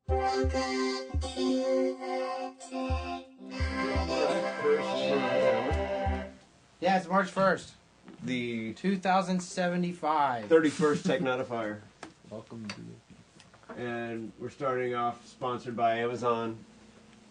Yeah, it's March 1st. The 2075. 31st Technodifier. Welcome to And we're starting off sponsored by Amazon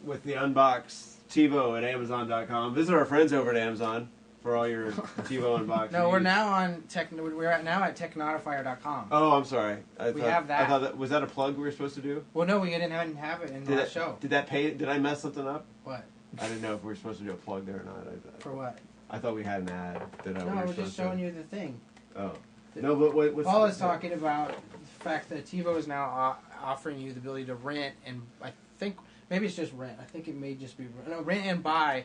with the Unbox TiVo at Amazon.com. Visit our friends over at Amazon for all your TiVo unboxing. No, we're now on now at Technodifier.com. Oh, I'm sorry. We have that. I thought was that a plug we were supposed to do? Well, no, we didn't have it in the last show. Did that pay? Did I mess something up? What? I didn't know if we were supposed to do a plug there or not. For what? I thought we had an ad that I No, we're just showing you the thing. Oh. No, but what's Paul is talking about the fact that TiVo is now offering you the ability to rent, and I think maybe it's just rent. I think it may just be rent and buy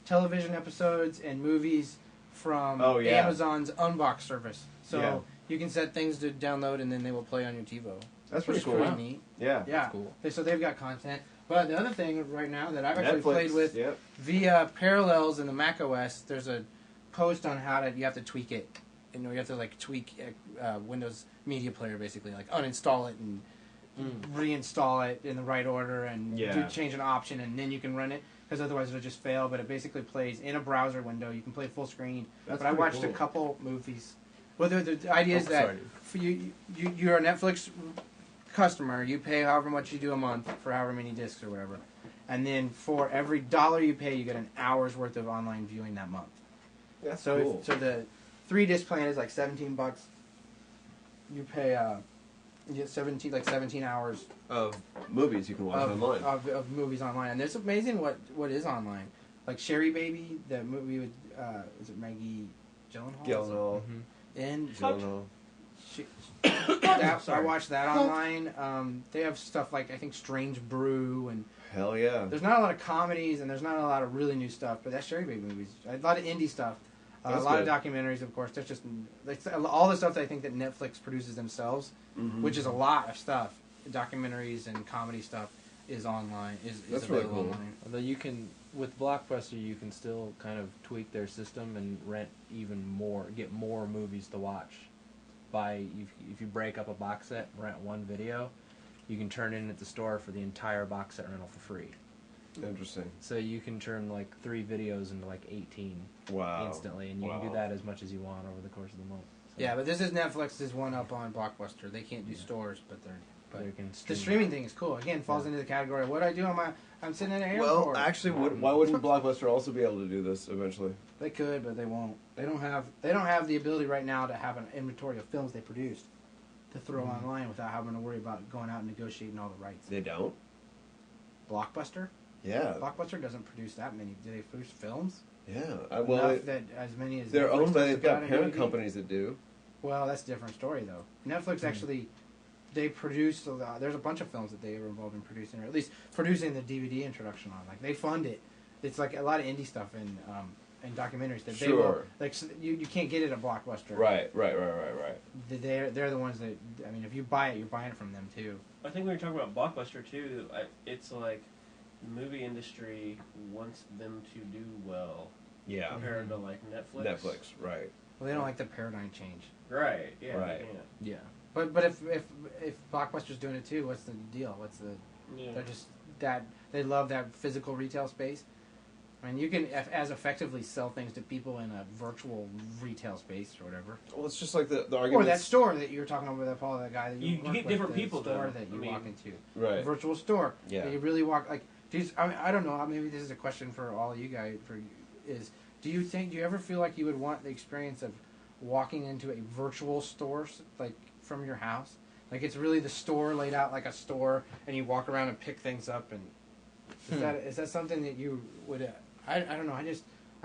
television episodes and movies from Amazon's Unbox service. So you can set things to download, and then they will play on your TiVo. That's pretty cool. Pretty neat. Yeah. That's cool. So they've got content. But the other thing right now that I've actually Netflix, played with via Parallels in the Mac OS, there's a post on how you have to tweak it. You know, you have to like tweak Windows Media Player, basically, like uninstall it and reinstall it in the right order and change an option, and then you can run it, because otherwise it'll just fail. But it basically plays in a browser window. You can play full screen. But I watched a couple movies. Well, the idea is that for you're a Netflix customer, you pay however much you do a month for however many discs or whatever, and then for every $1 you pay, you get an hour's worth of online viewing that month. That's so cool. So the 3-disc plan is like $17. You pay you get 17 hours of movies you can watch online. Of movies online, and it's amazing what is online. Like Sherry Baby, that movie with is it Maggie Gyllenhaal? Gyllenhaal. And Gyllenhaal. I watched that online. They have stuff like, I think, Strange Brew, and hell yeah. There's not a lot of comedies, and there's not a lot of really new stuff, but that's Sherry Baby movies. A lot of indie stuff. A lot of documentaries, of course. There's just all the stuff that I think that Netflix produces themselves, which is a lot of stuff. Documentaries and comedy stuff is online. Is available really cool. Online. Although you can, with Blockbuster, you can still kind of tweak their system and rent even more, get more movies to watch. If you break up a box set, rent one video, you can turn in at the store for the entire box set rental for free. Interesting. So you can turn like 3 videos into like 18 instantly, and you can do that as much as you want over the course of the month. So. Yeah, but this is Netflix's one up on Blockbuster. They can't do stores, but they can stream. The streaming thing is cool. Again, falls into the category of what I do on I'm sitting in an airport. Well, actually, why wouldn't Blockbuster also be able to do this eventually? They could, but they won't. They don't have the ability right now to have an inventory of films they produced to throw online without having to worry about going out and negotiating all the rights. They don't? Blockbuster? Yeah. Blockbuster doesn't produce that many. Do they produce films? Yeah. That as many as they're Netflix owned by. They've got about parent companies that do. Well, that's a different story, though. Netflix actually, they produce. There's a bunch of films that they were involved in producing, or at least producing the DVD introduction on. Like they fund it. It's like a lot of indie stuff and documentaries that they will. Like so you can't get it at Blockbuster. Right. They're the ones that. I mean, if you buy it, you're buying it from them too. I think when you're talking about Blockbuster too, it's like the movie industry wants them to do well. Yeah. Compared to like Netflix. Netflix, right. Well, they don't like the paradigm change. Right. Yeah. Right. Yeah. But if Blockbuster's doing it too, what's the deal? What's the? Yeah. They're just that they love that physical retail space. I mean, you can as effectively sell things to people in a virtual retail space or whatever. Well, it's just like the argument. Or that store that you were talking about with Paul, that guy that you get different people store though. that you walk into. Right. A virtual store. Yeah. That you really walk like. I don't know. Maybe this is a question for all of you guys. Do you ever feel like you would want the experience of walking into a virtual store, like from your house? Like it's really the store laid out like a store, and you walk around and pick things up. And is that something that you would? I don't know. I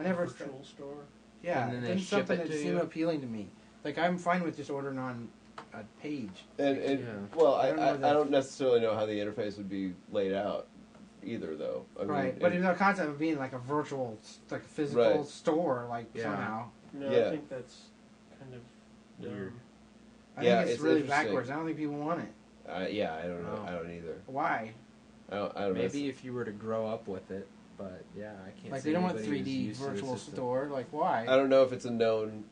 never virtual store. Yeah, and then it's something that seemed appealing to me. Like I'm fine with just ordering on a page. Well, I don't necessarily know how the interface would be laid out either, though. I mean, but the concept of being like a virtual, like a physical store, like somehow. No, I think that's kind of weird. I think it's really backwards. I don't think people want it. I don't know. I don't either. Why? I don't Maybe if you were to grow up with it, but I can't. Like they don't want 3D virtual store. Like why? I don't know if it's a known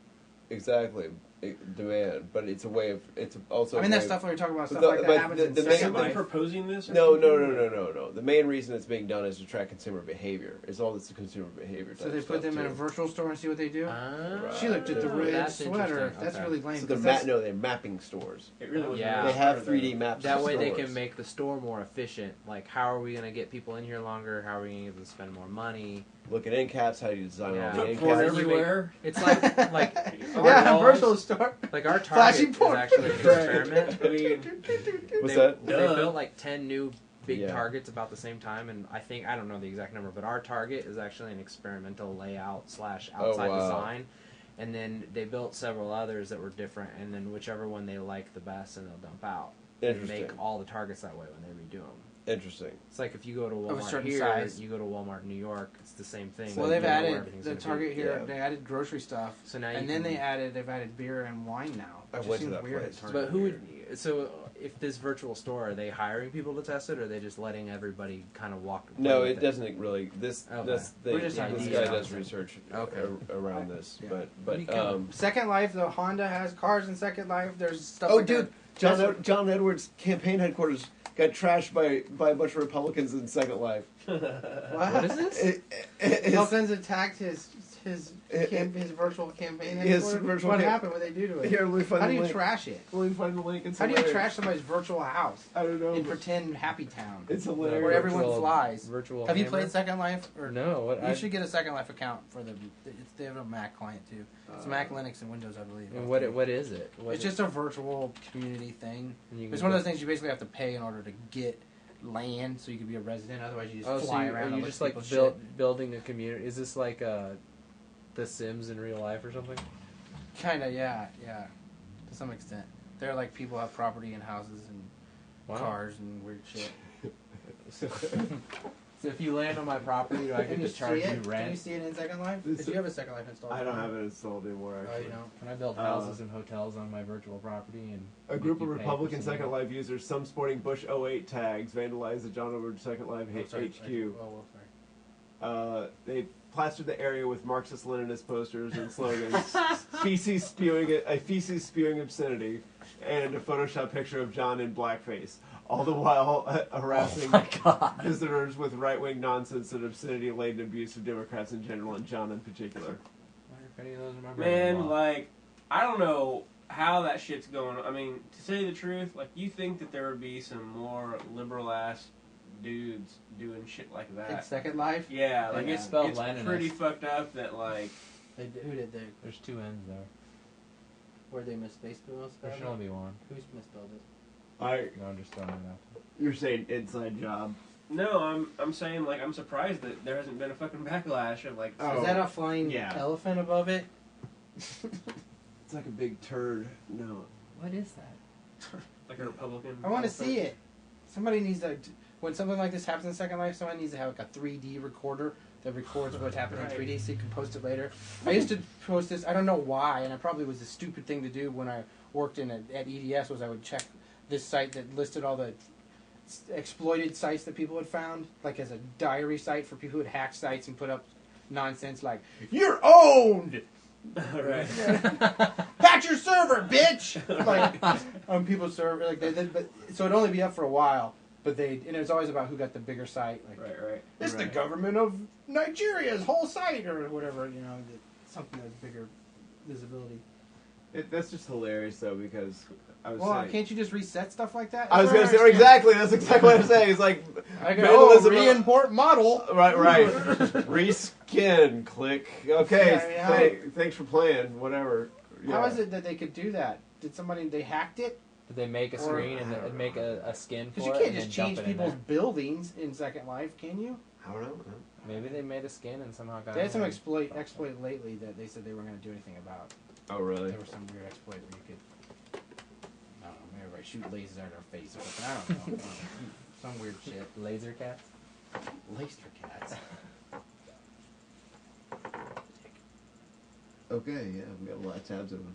exactly, demand, but it's a way of. It's also. I mean, a that way stuff we were talking about, But stuff the- like that but happens the- in the Is main- Second somebody Life. proposing this? Or No, something? no. The main reason it's being done is to track consumer behavior. It's all this consumer behavior. So type they put stuff, them in a too. virtual store and see what they do. Ah, She looked at the red that's sweater. interesting. That's Okay. really lame. So 'cause they're mapping stores. It really was. Yeah. They have 3D maps. That of way they stores. can make the store more efficient. Like, how are we going to get people in here longer? How are we going to get them to spend more money? Look at end caps. How do you design Yeah. all the Put end porn caps? everywhere. It's like Yeah, a walls- virtual store. Like our Flashing Target is porn. actually an experiment. I mean, What's they, that? They Duh. built like 10 new big Yeah. Targets about the same time, and I don't know the exact number, but our Target is actually an experimental layout / outside wow. design. And then they built several others that were different, and then whichever one they like the best, and they'll dump out. And Interesting. make all the Targets that way when they redo them. Interesting. It's like if you go to Of a Walmart certain here, size. you go to Walmart in New York, it's the same thing. Well, So they've You know where added everything's the gonna be. Target here. Yeah. They added grocery stuff, So now you and then can- they've added beer and wine now. I Which went to seems that weird place. at Target. But who would? So if this virtual store, are they hiring people to test it, or are they just letting everybody kind of walk? No, play it with doesn't really. This Okay. this We're just guy ideas. does research Okay. around this, Yeah. but Pretty cool. Second Life, though, Honda has cars in Second Life. There's stuff. oh, like dude, that. John Edwards' campaign headquarters got trashed by a bunch of Republicans in Second Life. What is this? His- Republicans attacked his virtual campaign. headquarters. What happened? What they do to it? Here, let me find How the do you link. trash it? Let me find the link. It's How do you hilarious. trash somebody's virtual house I don't know. in but pretend Happy Town? It's The hilarious. Where everyone virtual- flies. Virtual. Have you hammer? played Second Life? Or No. What? You should get a Second Life account for the. They have a Mac client too. It's Mac, Linux, and Windows, I believe. And what is it? What It's is- just a virtual community thing. and you It's can one of go- those things you basically have to pay in order to get land, so you can be a resident. Otherwise, you just Oh, so fly you, around. are and you look just at like people's building a community? Is this like The Sims in real life or something? shit? Kinda, yeah. To some extent, they're like people have property and houses and Wow. cars and weird shit. So if you land on my property, do I Can get you to charge see you it? Can you rent? see it in Second Life? This- Did you have a Second Life installed? I don't have it installed anymore. Oh, Actually. you don't. Can I build houses and hotels on my virtual property and A make group you of pay Republican for some Second of it? Life users, some sporting Bush '08 tags, vandalized the John Edwards Second Life Oh, sorry. HQ. Oh, well, sorry. They plastered the area with Marxist-Leninist posters and slogans, feces spewing obscenity, and a Photoshop picture of John in blackface. All the while harassing visitors with right-wing nonsense and obscenity-laden abuse of Democrats in general and John in particular. I wonder if any of those are my man, brother-in-law. like, I don't know how that shit's going. I mean, to say the truth, like, you think that there would be some more liberal-ass dudes doing shit like In that. Second Life? Yeah, like, They it's spelled it's Leninist. pretty fucked up that, like, Who did they? There's two N's there. Where they misspelled There should it? only be one. Who's misspelled it? No, I'm just throwing it out. You're saying inside job. no, I'm saying, like, I'm surprised that there hasn't been a fucking backlash of, like, Oh. Is that a flying yeah. elephant above it? It's like a big turd. No. What is that? like a Republican. I want to see it. Somebody needs to. When something like this happens in Second Life, someone needs to have like a 3D recorder that records what's happening Right. in 3D so you can post it later. I used to post this. I don't know why, and it probably was a stupid thing to do when I worked at EDS. Was I would check this site that listed all the exploited sites that people had found, like as a diary site for people who had hacked sites and put up nonsense like "You're owned." right. Patch your server, bitch! Like on people's server, like but so it'd only be up for a while. But and it was always about who got the bigger site. Like Right. it's the Right. government of Nigeria's whole site or whatever. You know, something that's bigger visibility. That's just hilarious though because I was Well, saying. can't you just reset stuff like that? I was That's going to what say I understand. exactly. That's exactly what I'm saying. It's like I go, oh, vandalism. re-import model. Right. Reskin. Click. Okay. Yeah, yeah. Thanks for playing. Whatever. How is it that they could do that? Did they hacked it? Did they make a Or- screen and make a skin for Because you it? can't and just then change dump it in people's there? buildings in Second Life, can you? I don't know. Maybe they made a skin and somehow got. They had it some in. exploit lately that they said they weren't going to do anything about. Oh really? There was some weird exploit where you could, I don't know, maybe everybody shoot lasers at their face or something. I don't know. Some weird shit. Laser cats. Laser cats. Okay. Yeah. We got a lot of tabs open.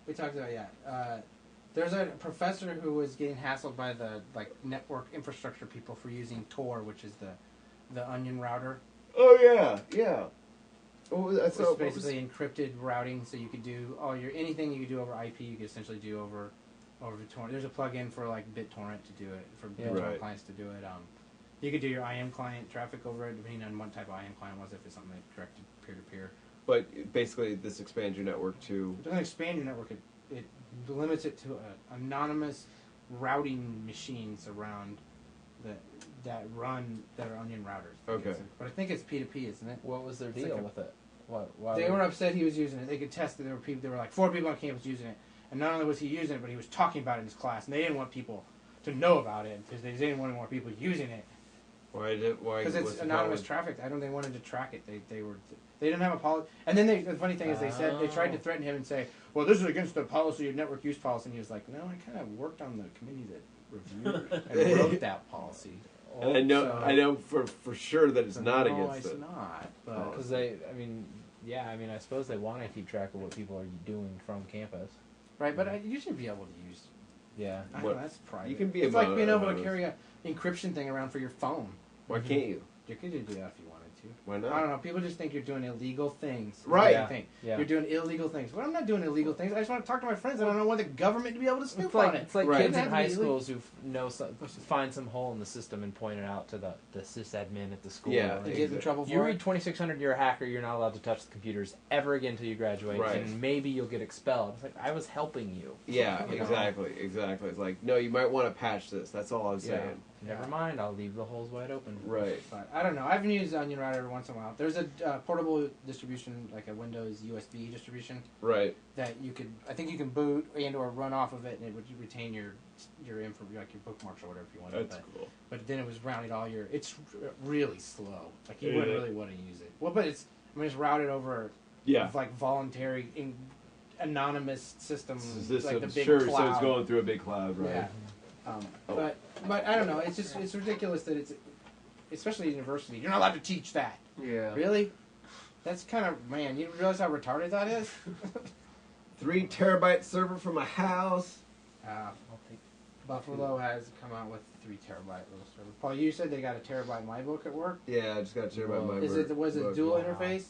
We talked about there's a professor who was getting hassled by the network infrastructure people for using Tor, which is the onion router. Oh yeah. Yeah. Oh, It's so basically encrypted routing, so you could do anything you could do over IP, you could essentially do over torrent. There's a plugin for like BitTorrent to do it, for BitTorrent Right. clients to do it. You could do your IM client traffic over it, depending on what type of IM client it was, if it's something that directed peer-to-peer. But basically, this expands your network to. It doesn't expand your network, it limits it to anonymous routing machines around that are Onion routers. Okay. But I think it's P2P, isn't it? What was their It's deal like with it? Why They were upset he was using it. They could test that there were like 4 people on campus using it, and not only was he using it, but he was talking about it in his class, and they didn't want people to know about it because they didn't want more people using it. Why? Because it's anonymous traffic. They wanted to track it. They didn't have a policy. And then the funny thing is they tried to threaten him and say, well, this is against the policy of network use policy. And he was like, no, I kind of worked on the committee that reviewed and wrote that policy. And I know for sure that it's not against it. it. No, it's not. Because I suppose they want to keep track of what people are doing from campus. Right, but you should be able to use. Yeah. I don't know, that's private. You can be it's like being able to anonymous. carry an encryption thing around for your phone. Why can't you? You could do that if you wanted to. Why not? I don't know. People just think you're doing illegal things. Right. They think. Yeah. You're doing illegal things. Well, I'm not doing illegal things. I just want to talk to my friends. I don't want the government to be able to snoop on it. It's like Right. kids in It doesn't high have to be schools who find some hole in the system and point it out to the sysadmin at the school. Yeah, Like, They get in trouble for you it. read 2600, you're a hacker, you're not allowed to touch the computers ever again until you graduate, Right. and maybe you'll get expelled. It's like, I was helping you. Yeah, You know? exactly. It's like, no, you might want to patch this. That's all I'm saying. Never mind, I'll leave the holes wide open. Right. But I don't know. I've used Onion Router every once in a while. There's a portable distribution, like a Windows USB distribution, Right. that I think you can boot and or run off of it, and it would retain your info, like your bookmarks or whatever if you wanted. That's cool. But then it was rounded all your. It's really slow. Like you Is wouldn't it? really want to use it. Well, but it's routed over. Yeah. Like voluntary, anonymous systems, This like the big sure, cloud. so it's going through a big cloud, right? Yeah. But I don't know. It's ridiculous that it's, especially at university, you're not allowed to teach that. Yeah. Really? That's kind of, man. You realize how retarded that is? 3 terabyte server for my house. I'll take Buffalo has come out with 3 terabyte little server. Paul, you said they got a terabyte MyBook at work. Yeah, I just got a terabyte. Whoa. Was it dual Wow. interface?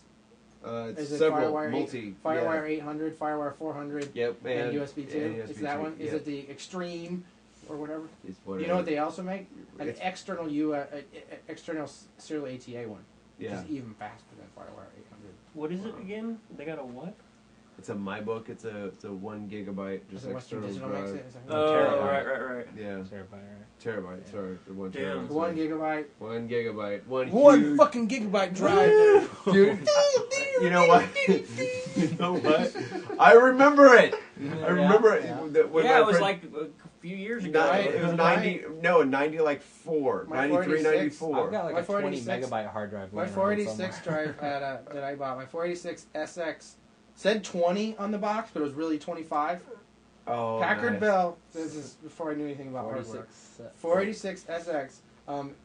It's Is it several FireWire multi. FireWire 800, FireWire 400, Yep, and USB 2? and Is USB that 2, one? Is yep. it the Extreme or whatever? It's You know what they also make? An It's- external external serial ATA one, which Yeah, is even faster than FireWire 800. What is it again? They got a what? it's a MyBook. It's a 1 gigabyte Is just it Western external Digital drive. makes it? Is that Oh, terabyte. right. Yeah, terabyte, right? terabyte. Yeah. Sorry, the 1 Damn. terabyte. 1 gigabyte. 1 gigabyte. One One fucking gigabyte drive. dude. You know what? You know what? I remember it. I remember it. Yeah. When Yeah, my it was friend- like a few years ago. It was 90. No, 90 like 4. My 93, 486. 94. I've got like My a 20 486 megabyte hard drive. My laying around 486 somewhere. drive that I bought, my 486 SX said 20 on the box, but it was really 25. Oh, Packard nice. Bell. This is before I knew anything about hardware. 46. 486 SX.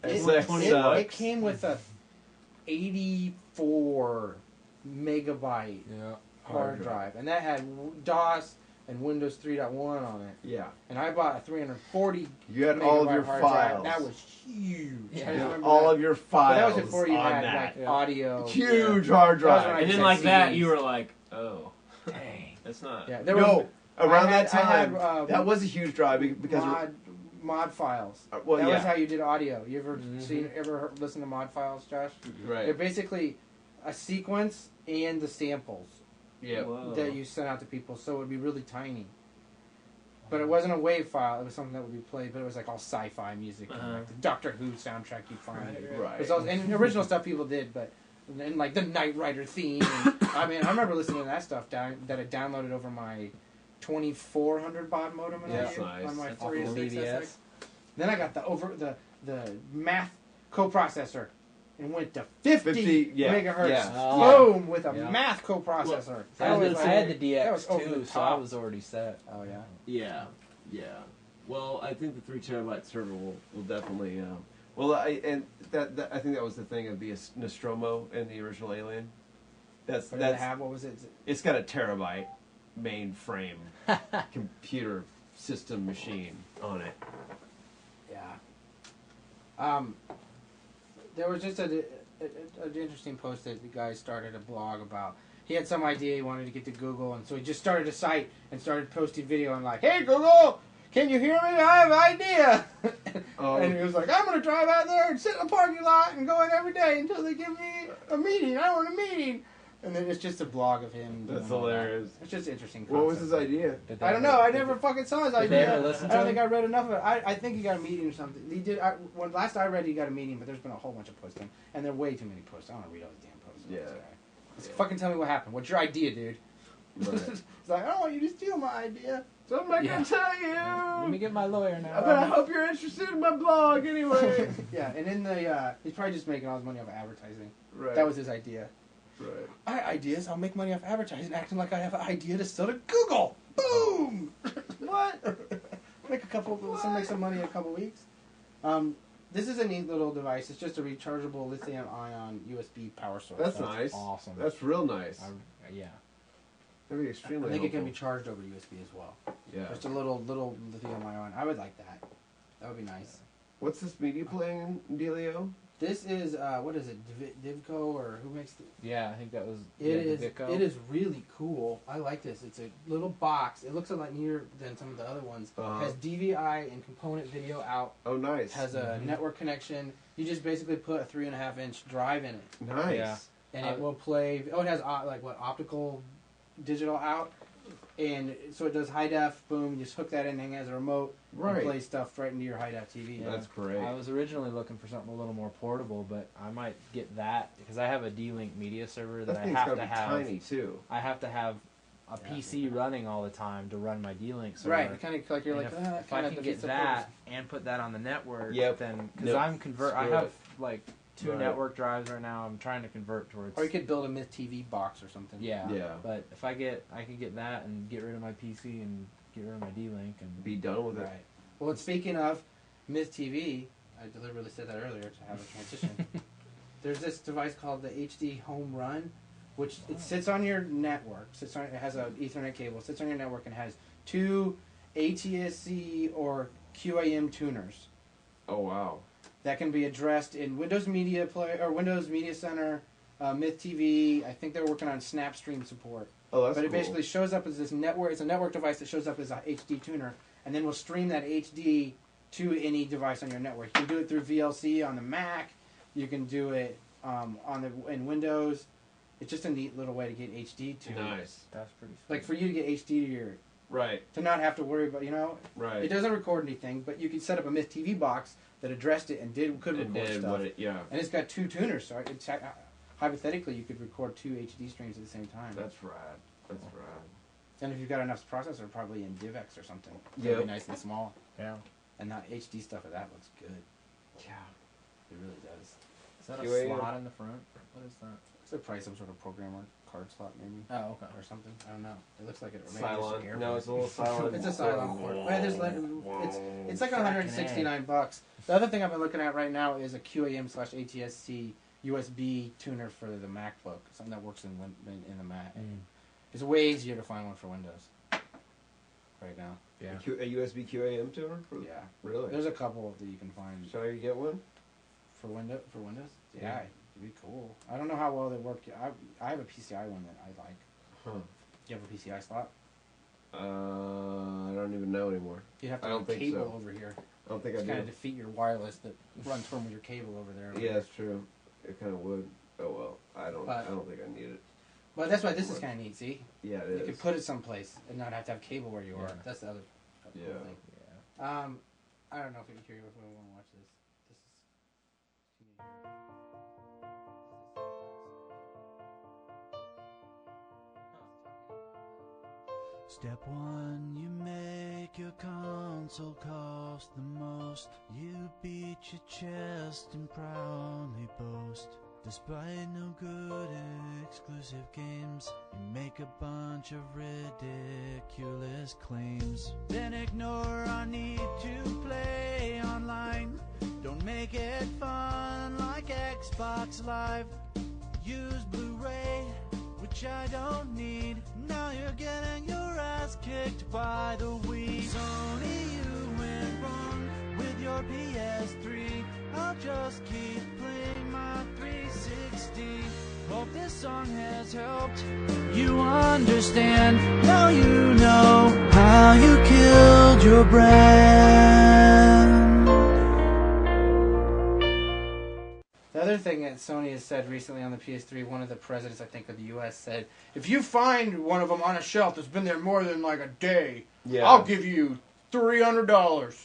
SX It came with a 84 megabyte Yeah. hard drive, and that had DOS and Windows 3.1 on it. Yeah. And I bought a 340 You had all of megabyte your hard files. drive. That was huge. Yeah. I You just had remember all that. of your But files. that was before you on had that. like Yeah. audio. Huge hard That was drive. when And then said like that, CDs. you were like, oh, Dang. that's not. Yeah, there No, were around I that had, time, that was a huge drive because mod files. well, That yeah, was how you did audio. You ever Mhm. listen to mod files, Josh? They're right, basically a sequence and the samples yeah, Whoa. that you sent out to people, so it would be really tiny. But it wasn't a WAV file; it was something that would be played. But it was like all sci-fi music, and like the Doctor Who soundtrack you find. right. It was all, and original stuff people did, but and like the Knight Rider theme. And, I mean, I remember listening to that stuff that I downloaded over my 2400 baud modem in That's on nice. my That's off 486 of SX. BBS. Then I got the math coprocessor and went to 50, 50, yeah, megahertz. yeah. Oh. Boom with a Yeah. math coprocessor. I was had like- the that was DX over too, the so I top. was already set. Oh yeah. Yeah. Well, I think the 3 terabyte server will definitely. I think that was the thing of the Nostromo and the original Alien. What did it have? What was it? It's got a terabyte mainframe computer system machine on it. Yeah. There was just an interesting post that the guy started a blog about. He had some idea he wanted to get to Google, and so he just started a site and started posting video and like, "Hey Google, can you hear me? I have an idea." And he was like, "I'm going to drive out there and sit in the parking lot and go in every day until they give me a meeting. I want a meeting." And then it's just a blog of him. That's doing all hilarious. That. It's just interesting. What was his idea? I don't know. I never fucking saw his idea. ever listen I to don't him? think I read enough of it. I think he got a meeting or something. He did. When last I read, he got a meeting, but there's been a whole bunch of posts, and there are way too many posts. I don't want to read all these damn posts. Yeah. Just fucking tell me what happened. What's your idea, dude? Right. It's like, I don't want you to steal my idea. So I'm not Yeah. gonna tell you. Let me get my lawyer now. But I hope you're interested in my blog anyway. Yeah, and in the he's probably just making all his money off advertising. Right. That was his idea. Right. My idea is I'll make money off advertising, acting like I have an idea to sell to Google. Boom. What? Make some money in a couple weeks. This is a neat little device. It's just a rechargeable lithium-ion USB power source. That's nice. Awesome. That's real nice. Yeah. That'd be extremely I think it can helpful. be charged over USB as well. Yeah. Just a little lithium-ion. I would like that. That would be nice. What's this media playing dealio? This is what is it? Divco or who makes the? Yeah, I think that was. It is. Ditko. It is really cool. I like this. It's a little box. It looks a lot neater than some of the other ones. Has DVI and component video out. Oh, nice. Has a network connection. You just basically put a 3.5-inch drive in it, Nice. Yeah. and it will play. Oh, it has optical, digital out, and so it does high def. Boom! You just hook that in, and as a remote, Right. and play stuff right into your high def TV. Yeah. That's great. I was originally looking for something a little more portable, but I might get that because I have a D-Link media server that That I thing's have gotta to be have. tiny too. I have to have a PC running all the time to run my D-Link server. Right, kind of like you're And like. if I can get that and put that on the network, Yep. then because Nope. I Screw have it. like 2 Right. network drives right now. I'm trying to convert towards. Or you could build a Myth TV box or something. Yeah. Yeah. But if I can get that and get rid of my PC and get rid of my D-Link and Be done with it. Right. Well, and speaking of Myth TV, I deliberately said that earlier to have a transition. There's this device called the HD Home Run, which it sits on your network. It has an Ethernet cable. Sits on your network and has 2 ATSC or QAM tuners Oh wow. that can be addressed in Windows Media Player or Windows Media Center, Myth TV. I think they're working on Snapstream support. Oh, that's But cool. it basically shows up as this network. It's a network device that shows up as a HD tuner, and then will stream that HD to any device on your network. You can do it through VLC on the Mac. You can do it in Windows. It's just a neat little way to get HD to. Nice. that's pretty. Sweet. Like for you to get HD Right. to not have to worry about Right. It doesn't record anything, but you could set up a Myth TV box that addressed it and could And record then stuff. yeah. And it's got 2 tuners, so it's hypothetically you could record 2 HD streams at the same time. That's rad. That's rad. And if you've got enough processor, probably in DivX or something. Yep. It'll be nice and small. Yeah. And not HD stuff of that looks good. Yeah. It really does. Is that a QAM? slot in the front? What is that? It's probably some sort of programmer card slot maybe. Oh, okay. Or something. I don't know. It looks like it. or maybe it's Cylon. just No, it's a little Cylon. It's a Cylon port. Well, it's like $169. The other thing I've been looking at right now is a QAM/ATSC USB tuner for the MacBook. Something that works in the Mac. It's way easier to find one for Windows right now. Yeah. A USB QAM tuner? Yeah. Really? There's a couple that you can find Shall I get one? for Windows. Yeah, Yeah. it'd be cool. I don't know how well they work. I have a PCI one that I like. Huh. Do you have a PCI slot? I don't even know anymore. You'd have to I have don't a think cable so. over here. I don't think It's I kind of do. defeat your wireless that runs from your cable over there. Yeah, that's true. It kind of would. Oh well. I don't But- think I need it. But that's why this is kind of neat. See, Yeah, it you is. can put it someplace and not have to have cable where you are. Yeah. That's the other cool Yeah. thing. Yeah. I don't know if you can hear if we want to watch this. Step one, you make your console cost the most. You beat your chest and proudly boast. Despite no good exclusive games, you make a bunch of ridiculous claims. Then ignore our need to play online. Don't make it fun like Xbox Live. Use Blu-ray, which I don't need. Now you're getting your ass kicked by the Wii. Sony, you went wrong with your PS3. I'll just keep playing my 360. hope this song has helped you understand. Now you know how you killed your brand. The other thing that Sony has said recently on the PS3, one of the presidents, I think, of the U.S. said, if you find one of them on a shelf that's been there more than like a day, I'll give you $300.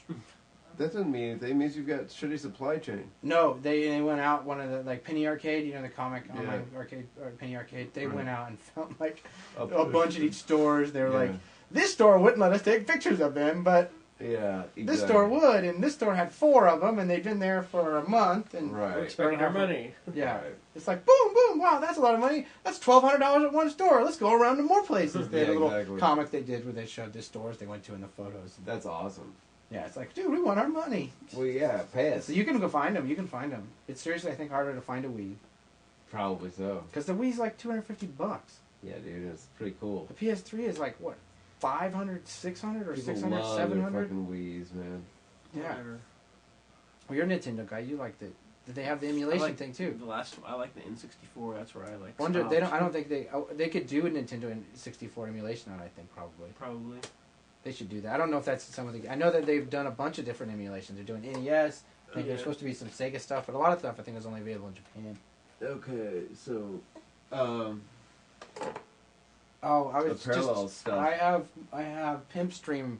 That doesn't mean anything. It means you've got shitty supply chain. No, they went out, one of the, like, Penny Arcade, you know, the comic online arcade, or Penny Arcade, they went out and found, like, a bunch at each stores. They were like, this store wouldn't let us take pictures of them, but this store would, and this store had 4 of them, and they'd been there for a month, and we're expecting our money. Yeah. Right. It's like, boom, boom, wow, that's a lot of money. That's $1,200 at one store. Let's go around to more places. They had a little comic they did where they showed the stores they went to in the photos. That's awesome. Yeah, it's like, dude, we want our money. Well, yeah, pay us. So you can go find them. You can find them. It's seriously, I think, harder to find a Wii. Probably so. Because the Wii's like $250. Yeah, dude, it's pretty cool. The PS3 is like, what, 500, 600, or People 600, love 700? their fucking Wii's, man. Yeah. Well, you're a Nintendo guy. You liked it. Did they have the emulation thing too? I like the N64. That's where I like. Wonder they don't. I don't think they could do a Nintendo 64 emulation on it. I think probably. They should do that. I don't know if that's some of the. I know that they've done a bunch of different emulations. They're doing NES. I think there's supposed to be some Sega stuff, but a lot of stuff I think is only available in Japan. Okay, so. I was parallel just. stuff. I have Pimp Stream,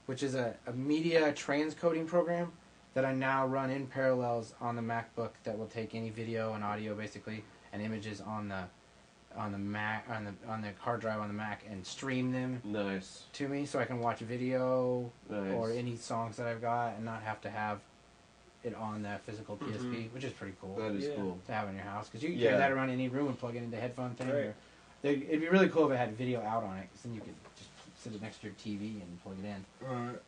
which is a media transcoding program that I now run in Parallels on the MacBook that will take any video and audio basically and images on the Mac on the hard drive on the Mac and stream them to me so I can watch video or any songs that I've got and not have to have it on the physical PSP, which is pretty cool. That is cool to have in your house because you can carry that around any room and plug it into headphone thing. Right. It'd be really cool if it had video out on it because then you could just sit it next to your TV and plug it in. Right.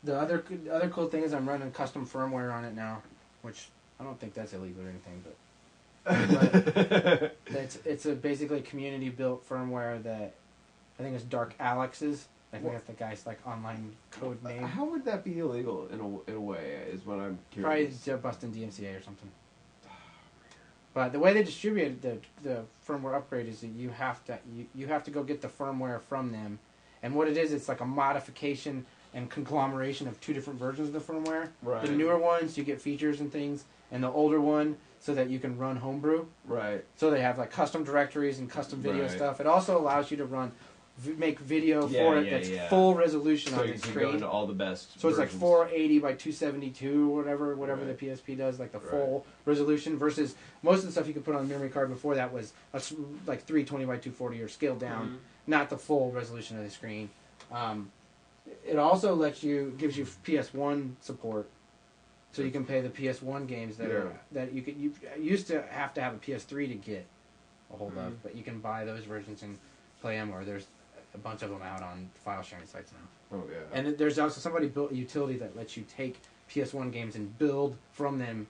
The other cool thing is I'm running custom firmware on it now, which I don't think that's illegal or anything, but it's a basically community built firmware that I think is Dark Alex's. I think that's the guy's like online code name. How would that be illegal in a way? Is what I'm curious. Probably busting DMCA or something. But the way they distribute the firmware upgrade is that you have to go get the firmware from them, and what it is, it's like a modification and conglomeration of 2 different versions of the firmware. Right. The newer ones you get features and things, and the older one so that you can run homebrew. Right. So they have like custom directories and custom video stuff. It also allows you to make video for it that's full resolution on the screen. So you can go into all the best. So it's like 480 by 272 or whatever the PSP does, like the full resolution. Versus most of the stuff you could put on a memory card before that was like 320 by 240 or scaled down, not the full resolution of the screen. It also gives you PS1 support, so you can play the PS1 games that you used to have a PS3 to get a hold of, but you can buy those versions and play them. Or there's a bunch of them out on file sharing sites now. Oh yeah. And there's also somebody built a utility that lets you take PS1 games and build from them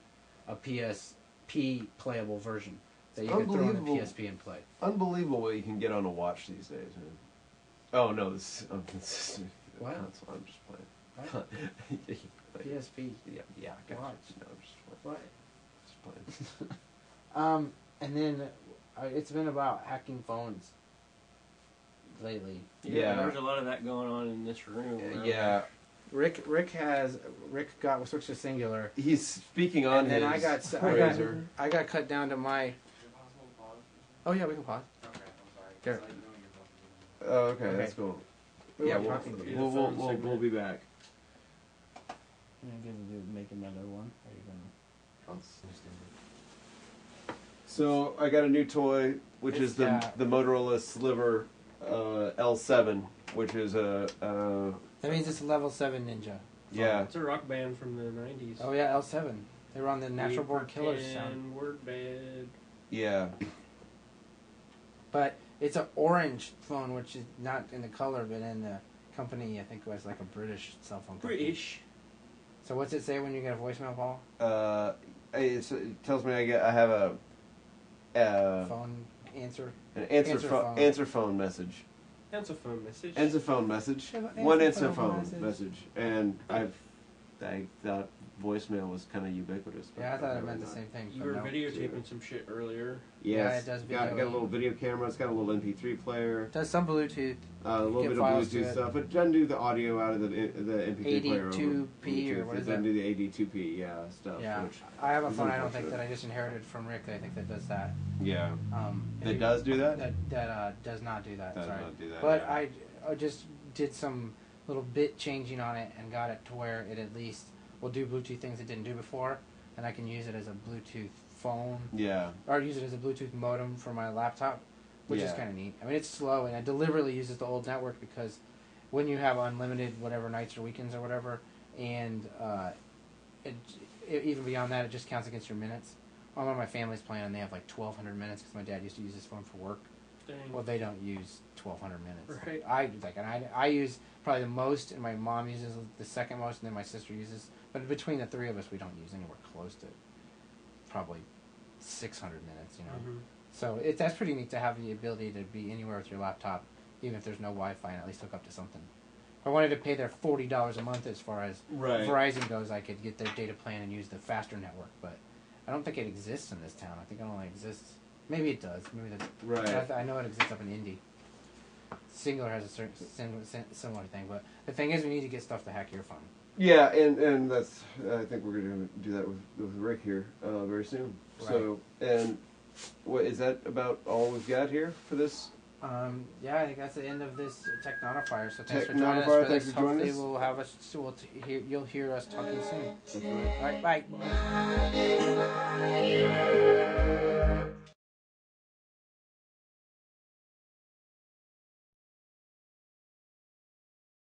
a PSP playable version that you can throw on the PSP and play. Unbelievable what you can get on a watch these days, man. Oh no, this is what? Console. I'm just playing. What? PSP. Yeah. I got watch. You. No, I'm just playing. What? Just playing. And then it's been about hacking phones lately. Yeah, there's a lot of that going on in this room. Yeah. Rick got switched to singular. He's speaking on his razor. I got cut down to my. Is it possible to pause? Oh yeah, we can pause. Okay, I'm sorry. There. I know you're about to do Oh, okay, that's cool. Yeah, we'll be back. You're gonna make another one. Or are you gonna? So I got a new toy, which is the Motorola Sliver L7, which is a. That means it's a level 7 Ninja. Yeah. It's a rock band from the 90s. Oh yeah, L7. They were on the Natural Born Killers sound. Word bed. Yeah. But it's an orange phone, which is not in the color, but in the company. I think it was like a British cell phone company. British. So what's it say when you get a voicemail call? It tells me I have a phone answer. An answer phone message. Answer phone message. Answer phone message. One answer phone message. And I thought voicemail was kind of ubiquitous. but Yeah, I thought it apparently meant the not. same thing. You but were no. videotaping some shit earlier. Yeah, Yes, it does got a video. little video camera. It's got a little MP3 player. Does some Bluetooth. A little Get bit of files to Bluetooth it. stuff. It doesn't do the audio out of the MP3 player over 82p or Bluetooth. what It is doesn't that? do the AD2P, stuff. Yeah, Which I have a is phone. I don't think unfortunate. that I just inherited from Rick. I think that does that. Yeah. If That you- does do that? That does not do that. Does sorry. not do that, But yeah. I just did some little bit changing on it and got it to where it at least will do Bluetooth things it didn't do before, and I can use it as a Bluetooth phone Yeah. or use it as a Bluetooth modem for my laptop, which is Yeah. kind of neat. I mean, it's slow, and I deliberately use the old network because when you have unlimited whatever nights or weekends or whatever, and even beyond that, it just counts against your minutes. I'm on my family's plan, and they have like 1,200 minutes because my dad used to use his phone for work. Dang. Well, they don't use 1,200 minutes. Right. I use probably the most, and my mom uses the second most, and then my sister uses. But between the three of us, we don't use anywhere close to probably 600 minutes. You know, Mhm. so that's pretty neat to have the ability to be anywhere with your laptop, even if there's no Wi-Fi, and at least hook up to something. If I wanted to pay their $40 a month as far as Right. Verizon goes, I could get their data plan and use the faster network, but I don't think it exists in this town. I think it only exists. Maybe it does. Maybe that's Right. I know it exists up in Indy. Singular has a certain similar thing, but the thing is, we need to get stuff to hack your phone. Yeah, and that's I think we're going to do that with Rick here very soon. So, and what is that about all we've got here for this? Yeah, I think that's the end of this Technodifier. So thanks for joining us Technodifier, for thanks this. for joining Hopefully, us. we'll have us. You'll hear us talking soon. That's right. All right, bye.